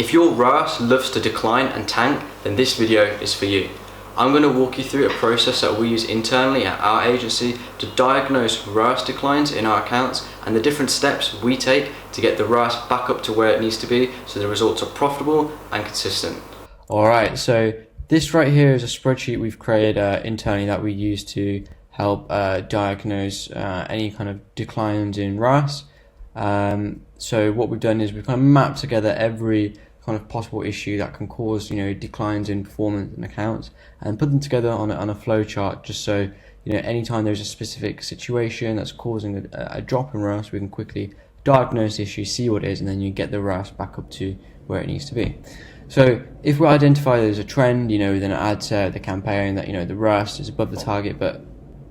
If your ROAS loves to decline and tank, then this video is for you. I'm going to walk you through a process that we use internally at our agency to diagnose ROAS declines in our accounts and the different steps we take to get the ROAS back up to where it needs to be so the results are profitable and consistent. Alright, so this right here is a spreadsheet we've created internally that we use to help diagnose any kind of declines in ROAS. So what we've done is we've kind of mapped together every kind of possible issue that can cause, declines in performance and accounts, and put them together on a flow chart, just so anytime there's a specific situation that's causing a drop in ROAS, we can quickly diagnose the issue, see what it is, and then you get the ROAS back up to where it needs to be. So if we identify there's a trend, within an ad set, the campaign, that the ROAS is above the target, but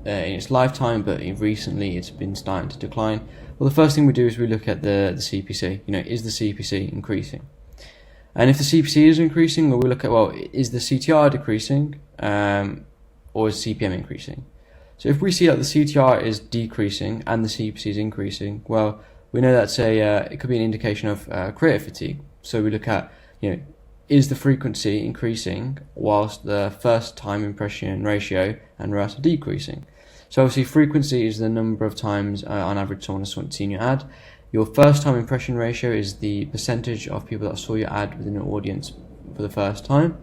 in its lifetime, but recently it's been starting to decline. Well, the first thing we do is we look at the CPC. Is the CPC increasing? And if the CPC is increasing, well, we look at, is the CTR decreasing, or is CPM increasing? So if we see that the CTR is decreasing and the CPC is increasing, well, we know that's it could be an indication of creative fatigue. So we look at, is the frequency increasing whilst the first time impression ratio and ROAS are decreasing? So obviously frequency is the number of times on average someone has seen your ad. Your first time impression ratio is the percentage of people that saw your ad within an audience for the first time,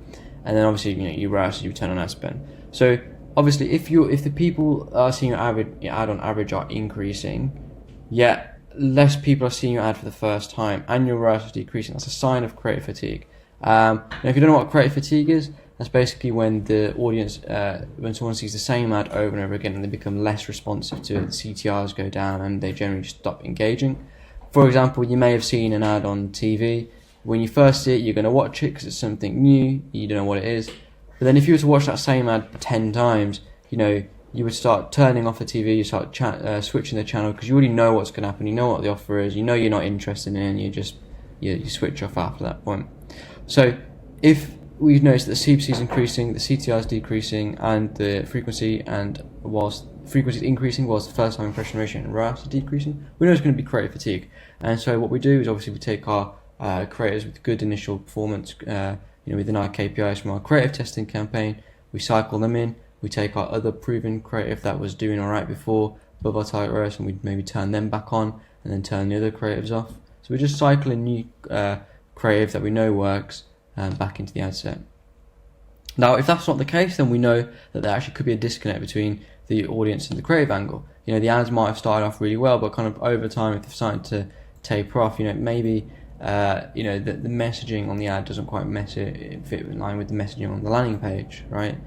and then obviously your ROAS is your return on ad spend. So obviously if the people are seeing your ad on average are increasing, yet less people are seeing your ad for the first time and your ROAS is decreasing, that's a sign of creative fatigue. Now if you don't know what creative fatigue is, that's basically when the audience, when someone sees the same ad over and over again and they become less responsive to it, the CTRs go down and they generally just stop engaging. For example, you may have seen an ad on TV. When you first see it, you're going to watch it because it's something new, you don't know what it is. But then if you were to watch that same ad 10 times, you would start turning off the TV, you start switching the channel because you already know what's going to happen, you know what the offer is, you're not interested in it, you switch off after that point. So if we've noticed that the CPC is increasing, the CTR is decreasing, and the frequency, and whilst frequency is increasing whilst the first time impression ratio and ROAS are decreasing, we know it's going to be creative fatigue. And so what we do is obviously we take our creators with good initial performance, within our KPIs from our creative testing campaign, we cycle them in, we take our other proven creative that was doing alright before, above our target ROAS, and we maybe turn them back on, and then turn the other creatives off. So we're just cycling new creative that we know works back into the ad set. Now, if that's not the case, then we know that there actually could be a disconnect between the audience and the creative angle. The ads might have started off really well, but kind of over time, if they've started to taper off, maybe the messaging on the ad doesn't quite fit in line with the messaging on the landing page, right?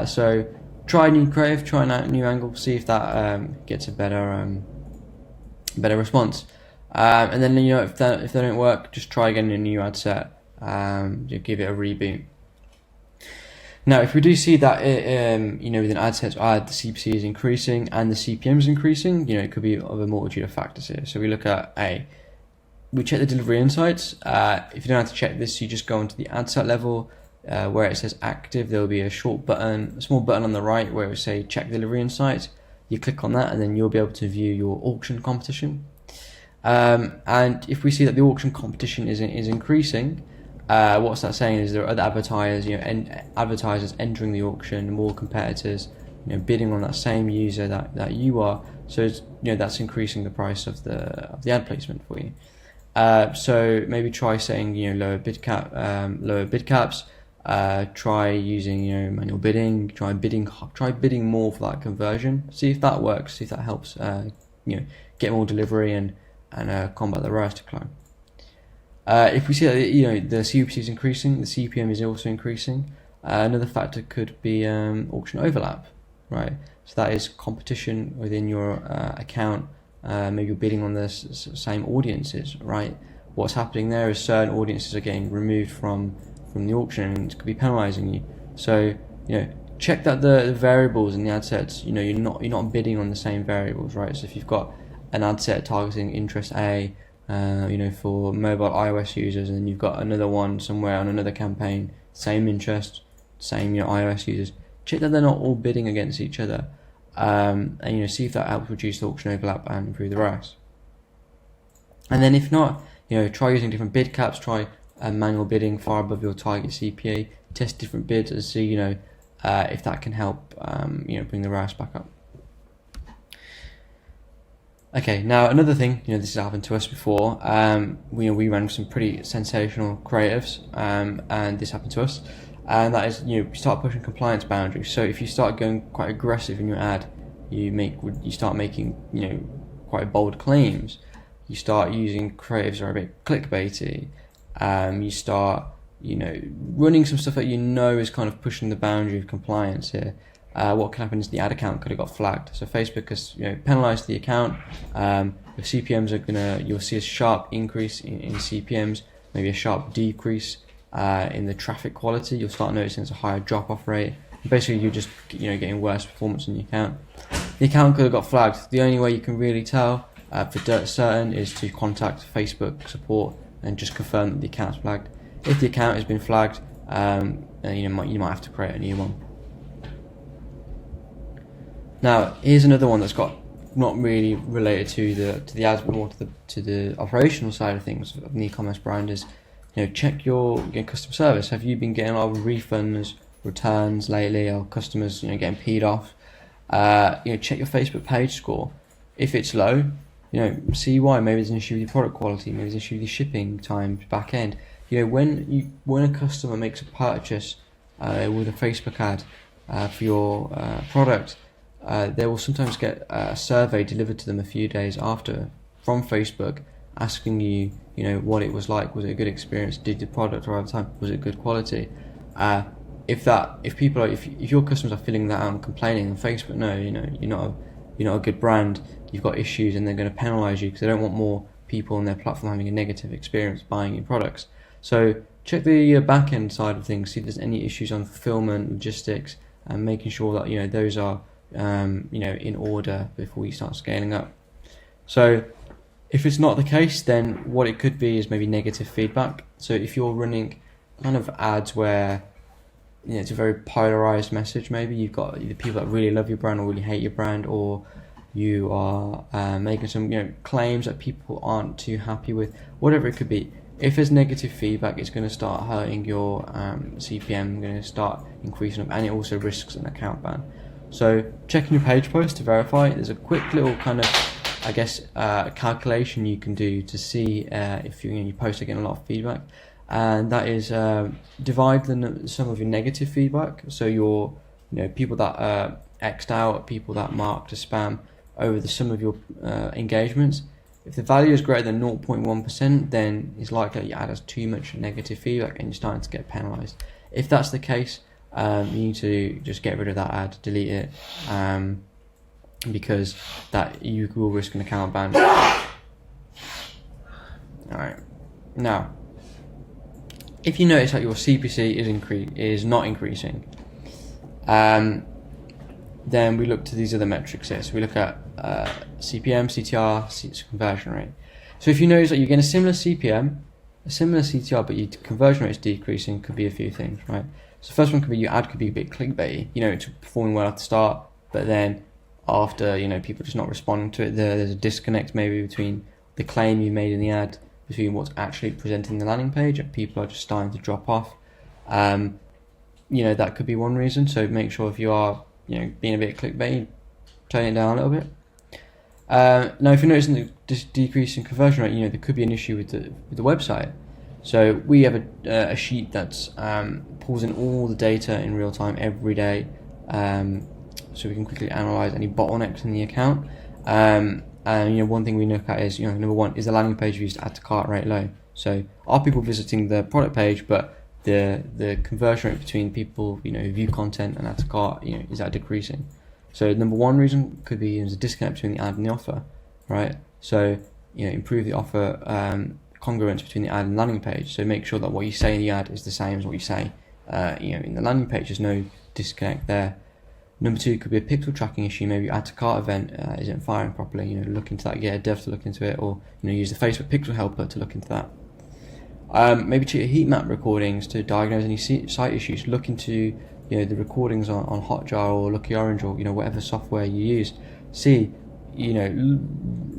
So try new creative, try a new angle, see if that gets a better response. And then if they don't work, just try again in a new ad set. Give it a reboot. Now, if we do see that within ad sets, the CPC is increasing and the CPM is increasing, it could be of a multitude of factors here. So we look at we check the delivery insights. If you don't have to check this, you just go into the ad set level where it says active. There will be a small button on the right where it will say check delivery insights. You click on that, and then you'll be able to view your auction competition. And if we see that the auction competition is increasing, what's that saying is there are other advertisers, advertisers entering the auction, more competitors, bidding on that same user that you are. So it's, that's increasing the price of the ad placement for you. So maybe try setting lower bid caps. Try using manual bidding. Try bidding more for that conversion. See if that works. See if that helps. Get more delivery and combat the ROAS decline. If we see that the CPC is increasing, the CPM is also increasing, another factor could be auction overlap, right? So that is competition within your account. Maybe you're bidding on the same audiences, right? What's happening there is certain audiences are getting removed from the auction, and it could be penalising you. So check that the variables in the ad sets, you're not bidding on the same variables, right? So if you've got an ad set targeting interest A, for mobile iOS users, and then you've got another one somewhere on another campaign, same interest, same iOS users, check that they're not all bidding against each other, and see if that helps reduce the auction overlap and improve the ROAS. And then if not, try using different bid caps, try manual bidding far above your target CPA. Test different bids and see if that can help bring the ROAS back up. Okay, now another thing, this has happened to us before. We ran some pretty sensational creatives, and this happened to us. And that is, we start pushing compliance boundaries. So if you start going quite aggressive in your ad, you start making, quite bold claims. You start using creatives that are a bit clickbaity. You start, running some stuff that is kind of pushing the boundary of compliance here. What can happen is the ad account could have got flagged. So Facebook has penalised the account. Your CPMs you'll see a sharp increase in CPMs, maybe a sharp decrease in the traffic quality. You'll start noticing it's a higher drop-off rate. Basically, you're just getting worse performance on your account. The account could have got flagged. The only way you can really tell for certain is to contact Facebook support and just confirm that the account's flagged. If the account has been flagged, you might have to create a new one. Now, here's another one that's got not really related to the ads, but more to the operational side of things of an e-commerce brand. Is check your customer service. Have you been getting a lot of refunds, returns lately, or customers getting peed off? Check your Facebook page score. If it's low, see why. Maybe there's an issue with your product quality. Maybe there's an issue with your shipping times back end. When a customer makes a purchase with a Facebook ad for your product, they will sometimes get a survey delivered to them a few days after from Facebook, asking you, what it was like. Was it a good experience? Did the product arrive on time? Was it good quality? If your customers are filling that out and complaining on Facebook, no, you're not a good brand. You've got issues, and they're going to penalise you because they don't want more people on their platform having a negative experience buying your products. So check the back end side of things. See if there's any issues on fulfillment, logistics, and making sure that those are in order before you start scaling up. So if it's not the case, then what it could be is maybe negative feedback. So if you're running kind of ads where it's a very polarized message, maybe you've got either people that really love your brand or really hate your brand, or you are making some claims that people aren't too happy with, whatever it could be. If there's negative feedback, it's going to start hurting your CPM, going to start increasing up, and it also risks an account ban. So checking your page post to verify. There's a quick little kind of, calculation you can do to see if your posts are getting a lot of feedback, and that is divide some of your negative feedback. So your people that are X'd out, people that marked as spam, over the sum of your engagements. If the value is greater than 0.1%, then it's likely that your ad has too much negative feedback and you're starting to get penalised. If that's the case, you need to just get rid of that ad, delete it, because that you will risk an account ban. Alright, now if you notice that your CPC is not increasing, then we look to these other metrics here. So we look at CPM, CTR, conversion rate. So if you notice that you're getting a similar CPM, a similar CTR, but your conversion rate is decreasing, could be a few things, right? So the first one could be your ad could be a bit clickbaity. It's performing well at the start, but then after, people just not responding to it, there's a disconnect maybe between the claim you made in the ad, between what's actually presented in the landing page, and people are just starting to drop off. That could be one reason. So make sure if you are being a bit clickbait, turn it down a little bit. Now, if you're noticing the decrease in conversion rate, there could be an issue with the website. So we have a sheet that's pulls in all the data in real time every day, so we can quickly analyze any bottlenecks in the account. And one thing we look at is number one, is the landing page views to add to cart rate low? So are people visiting the product page, but the conversion rate between people who view content and add to cart is that decreasing? So number one reason could be there's a disconnect between the ad and the offer, right? So improve the offer congruence between the ad and landing page. So make sure that what you say in the ad is the same as what you say in the landing page. There's no disconnect there. Number two could be a pixel tracking issue. Maybe your add to cart event isn't firing properly. Look into that. Get a dev to look into it, or use the Facebook pixel helper to look into that. Maybe check your heat map recordings to diagnose any site issues. Look into the recordings on Hotjar or Lucky Orange or whatever software you use. See,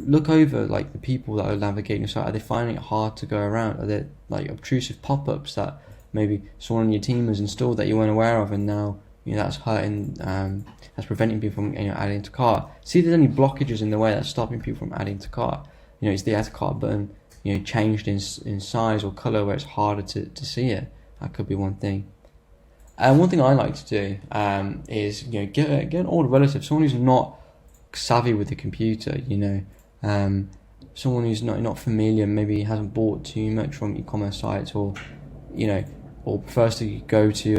look over like the people that are navigating your site. Are they finding it hard to go around? Are there like obtrusive pop-ups that maybe someone on your team has installed that you weren't aware of, and now that's hurting, that's preventing people from adding to cart? See if there's any blockages in the way that's stopping people from adding to cart. Is the add to cart button changed in size or color where it's harder to see it? That could be one thing. And one thing I like to do is get an older relative, someone who's not savvy with the computer. Someone who's not familiar, maybe hasn't bought too much from e-commerce sites, or or prefers to go to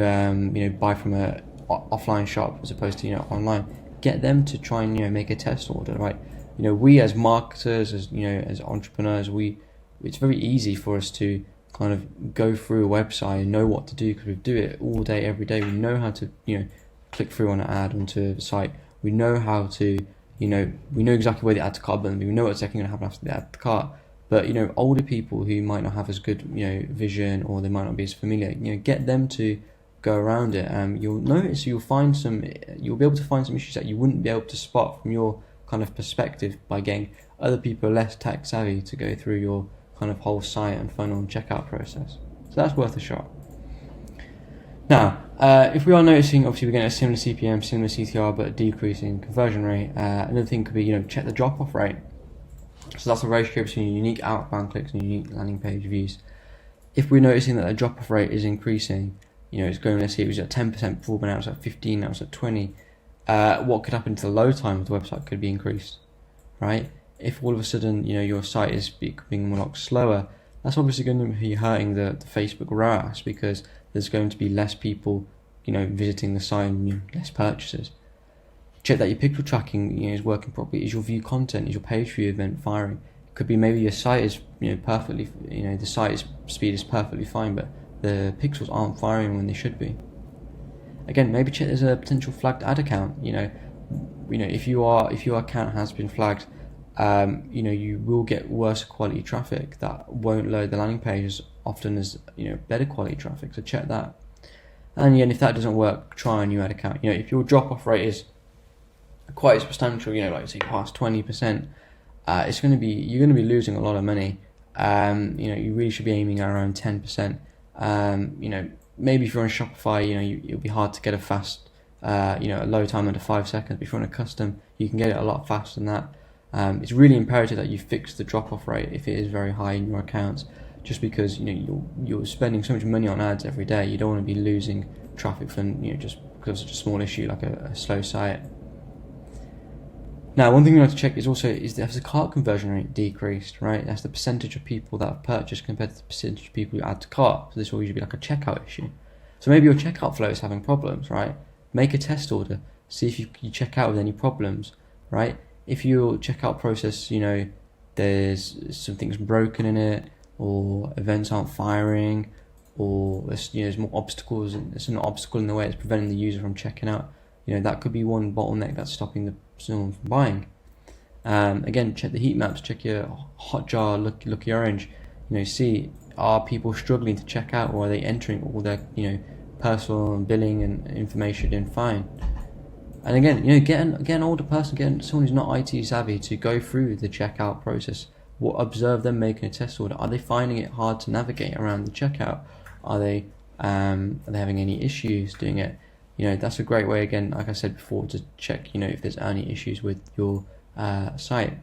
buy from a offline shop as opposed to online. Get them to try and make a test order, right? We as marketers, as entrepreneurs, it's very easy for us to kind of go through a website and know what to do, because we do it all day, every day. We know how to click through on an ad onto the site. We know how to we know exactly where the add to cart button. We know what's going to happen after the add to cart. But older people who might not have as good vision, or they might not be as familiar, get them to go around it. You'll notice you'll be able to find some issues that you wouldn't be able to spot from your kind of perspective by getting other people less tech savvy to go through your kind of whole site and funnel and checkout process. So that's worth a shot. Now, if we are noticing, obviously we're getting a similar CPM, similar CTR, but a decrease in conversion rate, another thing could be check the drop-off rate. So that's the ratio between unique outbound clicks and unique landing page views. If we're noticing that the drop-off rate is increasing, it's going, let's see, it was at 10% before, but now it's at 15, now it's at 20. What could happen to the load time of the website could be increased, right? If all of a sudden, your site is becoming a lot slower, that's obviously going to be hurting the Facebook ROAS, because there's going to be less people, visiting the site and less purchases. Check that your pixel tracking is working properly. Is your view content, is your page view event firing? It could be maybe your site is perfectly, the site speed is perfectly fine, but the pixels aren't firing when they should be. Again, maybe check there's a potential flagged ad account. If your account has been flagged, you will get worse quality traffic that won't load the landing page as often as better quality traffic. So check that. And if that doesn't work, try a new ad account. If your drop off rate is quite substantial, like say past 20%, you're going to be losing a lot of money. You really should be aiming at around 10%. Maybe if you're on Shopify, it'll be hard to get a fast, a load time under 5 seconds. But if you're on a custom, you can get it a lot faster than that. It's really imperative that you fix the drop-off rate if it is very high in your accounts, just because you're spending so much money on ads every day. You don't want to be losing traffic from just because of such a small issue like a slow site. Now, one thing we have to check is has the cart conversion rate decreased, right? That's the percentage of people that have purchased compared to the percentage of people who add to cart. So this will usually be like a checkout issue. So maybe your checkout flow is having problems, right? Make a test order. See if you check out with any problems, right? If your checkout process, there's something's broken in it, or events aren't firing, or there's more obstacles, and there's an obstacle in the way that's preventing the user from checking out, that could be one bottleneck that's stopping someone from buying. Again, check the heat maps, check your Hotjar, Lucky Orange. See, are people struggling to check out, or are they entering all their personal and billing and information in fine? And again, get an older person, get someone who's not IT savvy to go through the checkout process. Observe them making a test order. Are they finding it hard to navigate around the checkout? Are they having any issues doing it? That's a great way, again, like I said before, to check if there's any issues with your site.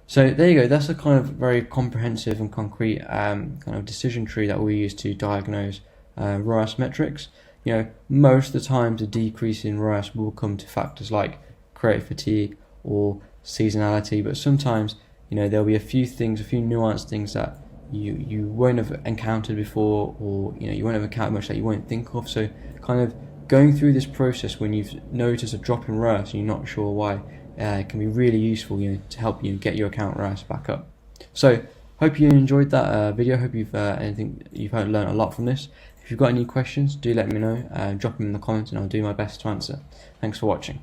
So there you go. That's a kind of very comprehensive and concrete kind of decision tree that we use to diagnose ROAS metrics. Most of the time the decrease in ROAS will come to factors like creative fatigue or seasonality, but sometimes there'll be a few nuanced things that you won't have encountered before, or you won't have encountered much that you won't think of. So kind of going through this process when you've noticed a drop in ROAS and you're not sure why, can be really useful to help you get your account ROAS back up. So hope you enjoyed that video. Hope you've learned a lot from this. If you've got any questions, do let me know. Drop them in the comments and I'll do my best to answer. Thanks for watching.